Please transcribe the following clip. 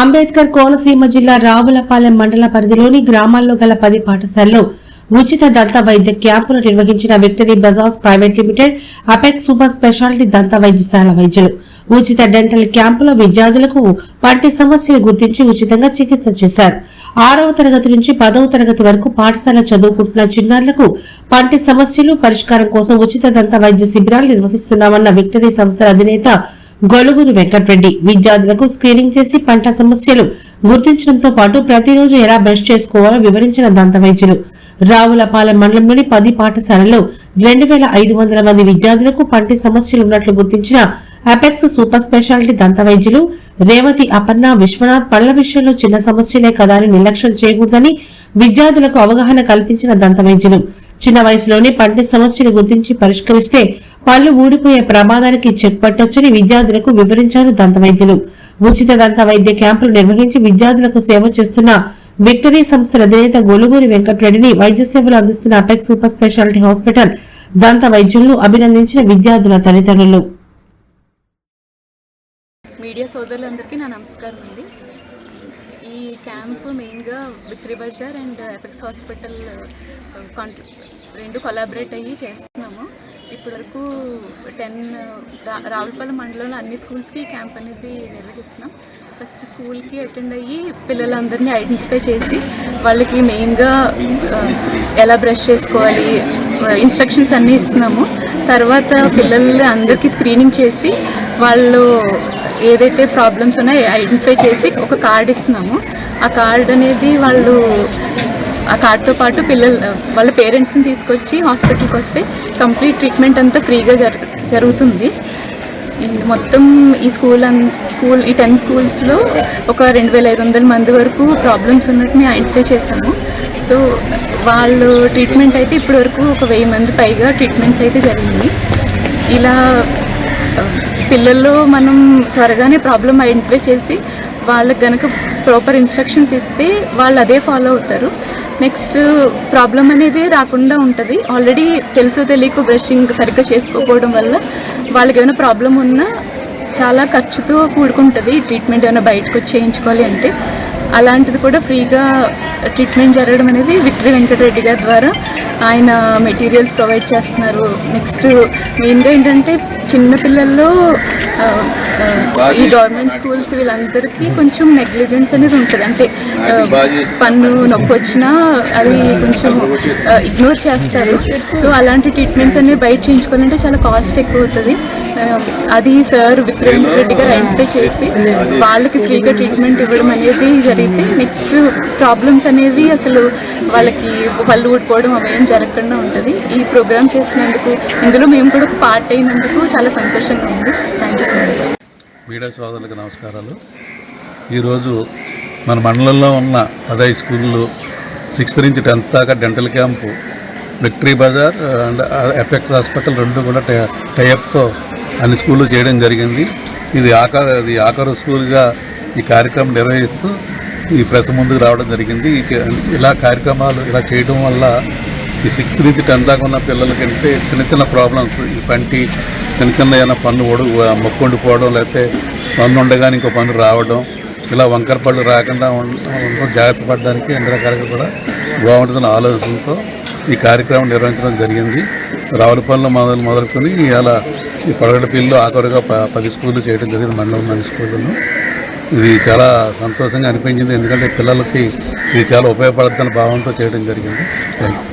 అంబేద్కర్ కోనసీమ జిల్లా రావులపాలెం మండల పరిధిలోని గ్రామాల్లో గల 10 పాఠశాలల్లో ఉచిత దంత వైద్య క్యాంపును నిర్వహించిన victory Bajaj private limited apex super speciality దంత వైద్యశాల వైద్యులు ఉచిత డెంటల్ క్యాంపులో విద్యార్థులకు పంటి సమస్యలు గుర్తించి ఉచితంగా చికిత్స చేశారు. 6వ తరగతి నుంచి 10వ తరగతి వరకు పాఠశాల చదువుకుంటున్న చిన్నారులకు పంటి సమస్యలు పరిష్కారం కోసం ఉచిత దంత వైద్య శిబిరాలు నిర్వహిస్తున్నామన్న విక్టరీ సంస్థల అధినేత గొలుగురు వెంకటరెడ్డి విద్యార్థులకు స్క్రీనింగ్ చేసి పంట సమస్యలు గుర్తించడంతో పాటు ప్రతిరోజు ఎలా బ్రష్ చేసుకోవాలో వివరించిన దంత వైద్యులు రావులపాలెం మండలంలోని 10 పాఠశాలల్లో 2500 మంది విద్యార్థులకు పంటి సమస్యలు ఉన్నట్లు గుర్తించిన అపెక్స్ సూపర్ స్పెషాలిటీ దంత వైద్యులు రేవతి, అపర్ణ, విశ్వనాథ్ పళ్ల విషయంలో చిన్న సమస్యలే కదా అని నిర్లక్ష్యం చేయకూడదని విద్యార్థులకు అవగాహన కల్పించిన దంత వైద్యులు చిన్న వయసులోనే పంటి సమస్యలు గుర్తించి పరిష్కరిస్తే పళ్లు ఊడిపోయే ప్రమాదానికి చెక్ పట్టొచ్చని విద్యార్థులకు వివరించారు దంత వైద్యులు. ఉచిత దంత వైద్య క్యాంపులు నిర్వహించి విద్యార్థులకు సేవ చేస్తున్న విక్టరీ సంస్థల అధినేత గొలుగూరి వెంకటరెడ్డిని, వైద్య సేవలు అందిస్తున్న అపెక్స్ సూపర్ స్పెషాలిటీ హాస్పిటల్ దంత వైద్యులను అభినందించిన విద్యార్థుల తల్లిదండ్రులు. మీడియా సోదరులందరికీ నా నమస్కారం అండి. ఈ క్యాంపు మెయిన్గా Victory Bazaar and Apex hospital రెండు కొలాబరేట్ అయ్యి చేస్తున్నాము. ఇప్పటివరకు 10 రావులపాలెం మండలంలో అన్ని స్కూల్స్కి క్యాంప్ అనేది నిర్వహిస్తున్నాం. ఫస్ట్ స్కూల్కి అటెండ్ అయ్యి పిల్లలందరినీ ఐడెంటిఫై చేసి వాళ్ళకి మెయిన్గా ఎలా బ్రష్ చేసుకోవాలి ఇన్స్ట్రక్షన్స్ అన్నీ ఇస్తున్నాము. తర్వాత పిల్లలు అందరికీ స్క్రీనింగ్ చేసి వాళ్ళు ఏదైతే ప్రాబ్లమ్స్ ఉన్నాయో ఐడెంటిఫై చేసి ఒక కార్డ్ ఇస్తున్నాము. ఆ కార్డ్ అనేది వాళ్ళు ఆ కార్డ్తో పాటు వాళ్ళ పేరెంట్స్ని తీసుకొచ్చి హాస్పిటల్కి వస్తే కంప్లీట్ ట్రీట్మెంట్ అంతా ఫ్రీగా జరుగుతుంది. మొత్తం ఈ ఈ 10 స్కూల్స్లో ఒక 2500 మంది వరకు ప్రాబ్లమ్స్ ఉన్నట్టు ఐడెంటిఫై చేశాము. సో వాళ్ళు ట్రీట్మెంట్ అయితే ఇప్పటి వరకు ఒక 1000 మంది పైగా ట్రీట్మెంట్స్ అయితే జరిగింది. ఇలా పిల్లల్లో మనం త్వరగానే ప్రాబ్లం ఐడెంటిఫై చేసి వాళ్ళకి కనుక ప్రాపర్ ఇన్స్ట్రక్షన్స్ ఇస్తే వాళ్ళు అదే ఫాలో అవుతారు. నెక్స్ట్ ప్రాబ్లం అనేది రాకుండా ఉంటుంది. ఆల్రెడీ తెలుసో తెలియక బ్రషింగ్ సరిగ్గా చేసుకోకపోవడం వల్ల వాళ్ళకి ఏమైనా ప్రాబ్లం ఉన్నా చాలా ఖర్చుతో కూడుకుంటుంది. ట్రీట్మెంట్ ఏమైనా బయటకు వచ్చి చేయించుకోవాలి అంటే అలాంటిది కూడా ఫ్రీగా ట్రీట్మెంట్ జరగడం అనేది విక్టరీ వెంకటరెడ్డి గారి ద్వారా ఆయన మెటీరియల్స్ ప్రొవైడ్ చేస్తున్నారు. నెక్స్ట్ మెయిన్గా ఏంటంటే చిన్నపిల్లల్లో ఈ గవర్నమెంట్ స్కూల్స్ వీళ్ళందరికీ కొంచెం నెగ్లిజెన్స్ అనేది ఉంటుంది. అంటే పన్ను నొప్పి వచ్చినా అది కొంచెం ఇగ్నోర్ చేస్తారు. సో అలాంటి ట్రీట్మెంట్స్ అనేవి బయట చేయించుకోవాలంటే చాలా కాస్ట్ ఎక్కువ అవుతుంది. అది సార్ విక్టరీ వెంకటరెడ్డి గారు ఐడెంటిఫై చేసి వాళ్ళకి ఫ్రీగా ట్రీట్మెంట్ ఇవ్వడం అనేది జరిగితే నెక్స్ట్ ప్రాబ్లమ్స్ అనేవి అసలు వాళ్ళకి పళ్ళు ఊడిపోవడం అవేం జరగకుండా ఉంటుంది. ఈ ప్రోగ్రామ్ చేసినందుకు ఇందులో మేము కూడా ఒక పార్ట్ అయినందుకు చాలా సంతోషంగా ఉంది. Thank you so much. Media సోదరులకు నమస్కారాలు. ఈరోజు మన మండలంలో ఉన్న 15 స్కూళ్ళు 6th నుంచి 10th దాకా dental camp Victory Bazaar and Apex hospital రెండు కూడా టైఅప్తో అన్ని స్కూళ్ళు చేయడం జరిగింది. ఇది ఆఖరు స్కూల్గా ఈ కార్యక్రమం నిర్వహిస్తూ ఈ ప్రెస్ ముందుకు రావడం జరిగింది. ఇలా కార్యక్రమాలు ఇలా చేయడం వల్ల ఈ 6th నుంచి 10th దాకా ఉన్న పిల్లలకంటే చిన్న ప్రాబ్లమ్స్ ఈ పంటి చిన్న ఏమైనా పన్ను మొక్కు ఉండిపోవడం, లేకపోతే పన్ను ఉండగానే ఇంకో పన్ను రావడం, ఇలా వంకర పళ్ళు రాకుండా జాగ్రత్త పడడానికి అన్ని రకాలుగా కూడా బాగుంటుందన్న ఆలోచనతో ఈ కార్యక్రమం నిర్వహించడం జరిగింది. రావులపాలెంలో మొదలుకొని అలా ఈ పడగడపల్లిలో ఆఖరుగా 10 స్కూళ్ళు చేయడం జరిగింది. మండలం 10 స్కూళ్ళను. ఇది చాలా సంతోషంగా అనిపించింది. ఎందుకంటే పిల్లలకి ఇది చాలా ఉపయోగపడుతున్న భావంతో చేయడం జరిగింది. Thank you.